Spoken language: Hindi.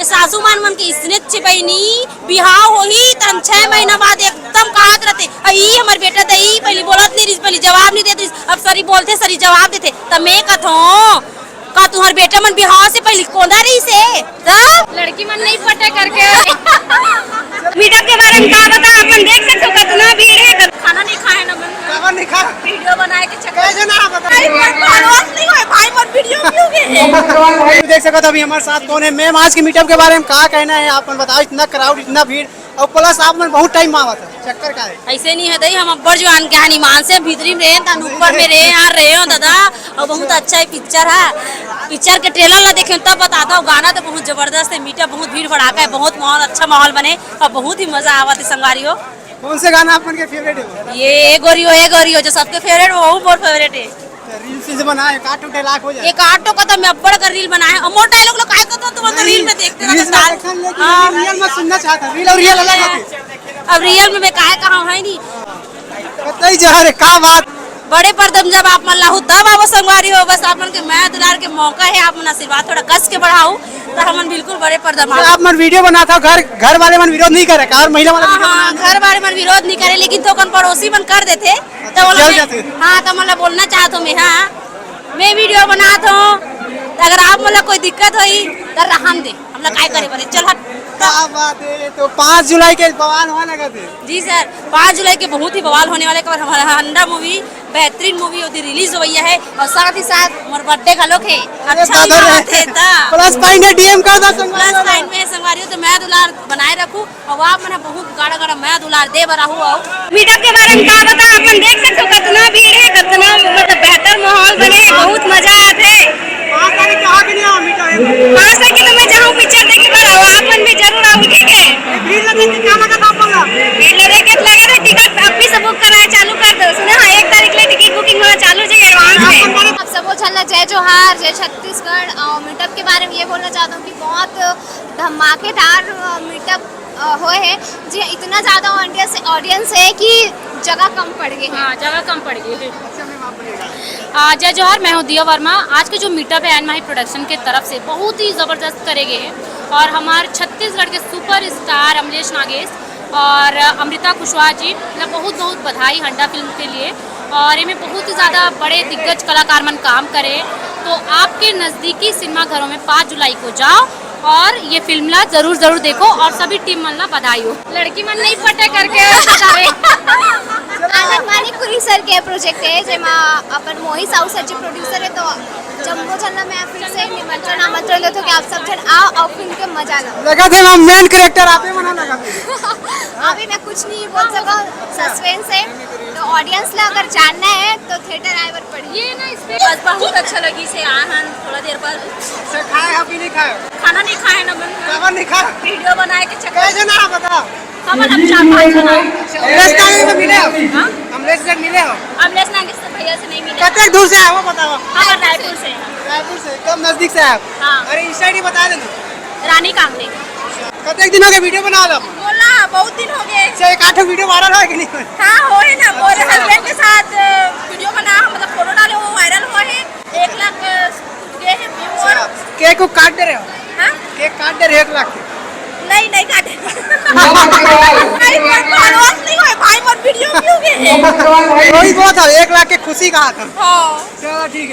सासू मान मन के इसने चिपैनी बिहाव होही त हम 6 महीना बाद एकदम कहत रहते ई हमर बेटा त ई पहली बोलत नहीं रही, पहली जवाब नहीं देती, अब सरी बोलते सरी जवाब देते त मैं कथो का तुम्हार बेटा मन बिहाव से पहले कोंदा रही से त लड़की मन नहीं पटे करके मीटअप के बारे में का बता, अपन देख सकते हो कितना भीड़ है। खाना नहीं खाए ना मन खाना नहीं खा वीडियो बनाए के चक्कर कैसे ना बता नहीं होए भाई मन वीडियो क्यों के देख सकते हो अभी हमारे साथ कौन है। मैम आज के मीटअप के बारे में क्या कहना है, आप बताओ। इतना क्राउड, इतना भीड़ और प्लस आप में बहुत टाइम मांगा था, चक्कर का है? ऐसे नहीं है दई, हम अब्बर जवान के हनीमान से भीतरी में रहे तन ऊपर में रहे यार रहे हो दादा। और बहुत अच्छा है पिक्चर है, पिक्चर के ट्रेलर ला देखे तब बताता हूँ। गाना तो बहुत जबरदस्त है, मीटअप बहुत भीड़ भड़ाका है, बहुत माहौल अच्छा माहौल बने और बहुत ही मजा आवा थे संगवारियों। कौन से गाना आपके फेवरेट है? ये गोरियो जो सबके फेवरेट वो बहुत फेवरेट है। रील्स बनाए काट उठे लाख हो जाए। एक आटो का तो मैं अब्बड़ कर रील बनाए और मोटा लोग काय करता तुम तो रील में देखते रहते। रियल में सुनना चाहता, रील और रियल अलग होती। अब रियल में मैं काहे कहा है नहीं बताइए जहर का बात। बड़े परदम जब आप मन लाहू तब आप संगवारी हो, बस आप मन के मैं दुलार के मौका है, आप मन आशीर्वाद थोड़ा कस के बढ़ाओ तो हम बिल्कुल बड़े परदम। आप मन वीडियो बनाता घर वाले मन विरोध नहीं करे, कार महिला वाला वीडियो हाँ, घर वाले मन विरोध नहीं करे, लेकिन तो कन पड़ोसी मन कर देते तो हाँ तो मतलब बोलना चाहता हूँ मैं वीडियो बनाता हूँ। अगर आप मतलब कोई दिक्कत हुई तो रहन दे, हम लोग काय करे बने चल हट। क्या बात है। तो 5 जुलाई के बवाल होने लगा थे। जी सर, 5 जुलाई के बहुत ही बवाल होने वाले का हमारा हंडा मूवी बेहतरीन मूवी होती रिलीज हुई है और साथ ही साथ हमारे बर्थडे का लोग है। अच्छा बात है प्लस पॉइंट है डीएम कर दो प्लस पॉइंट में संगवारियों तो मैं दुलार बनाए रखूं और आप मैंने बहुत गाड़ा गाड़ा मैं दुलार दे बरा हुआ। मीटअप के बारे में का बता, अपन देख सकते हो कितना भीड़ है, कितना मतलब बेहतर माहौल बने है, बहुत मजा आते है। 5 तारीख कहाँ के नहीं आओ मीटअप? 5 तारीख तो मैं जाऊँ पिक्चर देखे पर आप मन भी जरूर आओ, ठीक है? भीड़ लगे कि क्या लगा था आपका? भीड़ लगे के लगे थे, टिकट अभी से बुक कराए चालू कर दो सुने। हाँ 1 तारीख ले टिकट बुकिंग होना चालू चाहिए एडवांस में। अब सब चलना जय जोहार जय छत्तीसगढ़। मीटअप के बारे में ये बोलना चाहता हूँ कि बहुत धमाकेदार मीटअप हुए हैं जी। इतना ज़्यादा ऑडियंस है कि जगह कम पड़ गई है। हाँ जगह कम पड़ गई। जय जोहार, मैं हूँ दिया वर्मा। आज के जो मीटअप है एन माही प्रोडक्शन के तरफ से बहुत ही ज़बरदस्त करे गए हैं और हमारे छत्तीसगढ़ के सुपर स्टार अमलेश नागेश और अमृता कुशवाहा जी मतलब बहुत बहुत बधाई हंडा फिल्म के लिए। और इनमें बहुत ही ज़्यादा बड़े दिग्गज कलाकार मन काम करे। तो आपके नज़दीकी सिनेमा घरों में 5 जुलाई को जाओ और ये फिल्म ला जरूर देखो और सभी टीम मन ला बधाई हो। लड़की मन नहीं पटे करके आनंदमानी पुरी सर के प्रोजेक्ट है जेमा अपन मोही साहू सर जी प्रोड्यूसर है। तो जम्मू चलना मैं फिर से निमंत्रण आमंत्रण देता हूँ कि आप सब जन आओ और फिल्म के मजा लो। लगा थे मैम मेन कैरेक्टर आपे बना लगा थे। अभी मैं कुछ नहीं बोल सका, सस्पेंस है। तो ऑडियंस ला अगर जानना है तो थिएटर आए बर पड़ी। ये ना इस पे बस बहुत अच्छा लगी से आहन थोड़ा देर पर से खाए अभी नहीं खाए? खाना नहीं खाए ना मन खबर नहीं खा वीडियो बनाए के चक्कर कैसे ना बता। हम 4-5 जना अमलेश नागेश से मिले हो? हां अमलेश से मिले हो? अमलेश नागेश से भैया से नहीं मिले। कितने दूर से आए हो बताओ? हम रायपुर से। रायपुर से एकदम नजदीक से आए। हां अरे इस साइड ही बता देना। रानी कांगड़े। कितने दिनों के वीडियो बना लो? बोला बहुत दिन हो गए। से एक 8 वीडियो वायरल हो कि नहीं? हां हो है ना, मोरे हस्बैंड के साथ वीडियो बना मतलब फोटो डाले वो वायरल हुआ है। 1 लाख गए हैं व्यू। और केक को काट दे रहे हो? हां केक काट दे रहे 1 लाख। नहीं काटे नहीं होए भाई मन वीडियो क्यों के वही बहुत है 1 लाख की खुशी कहा था। हां चलो ठीक है।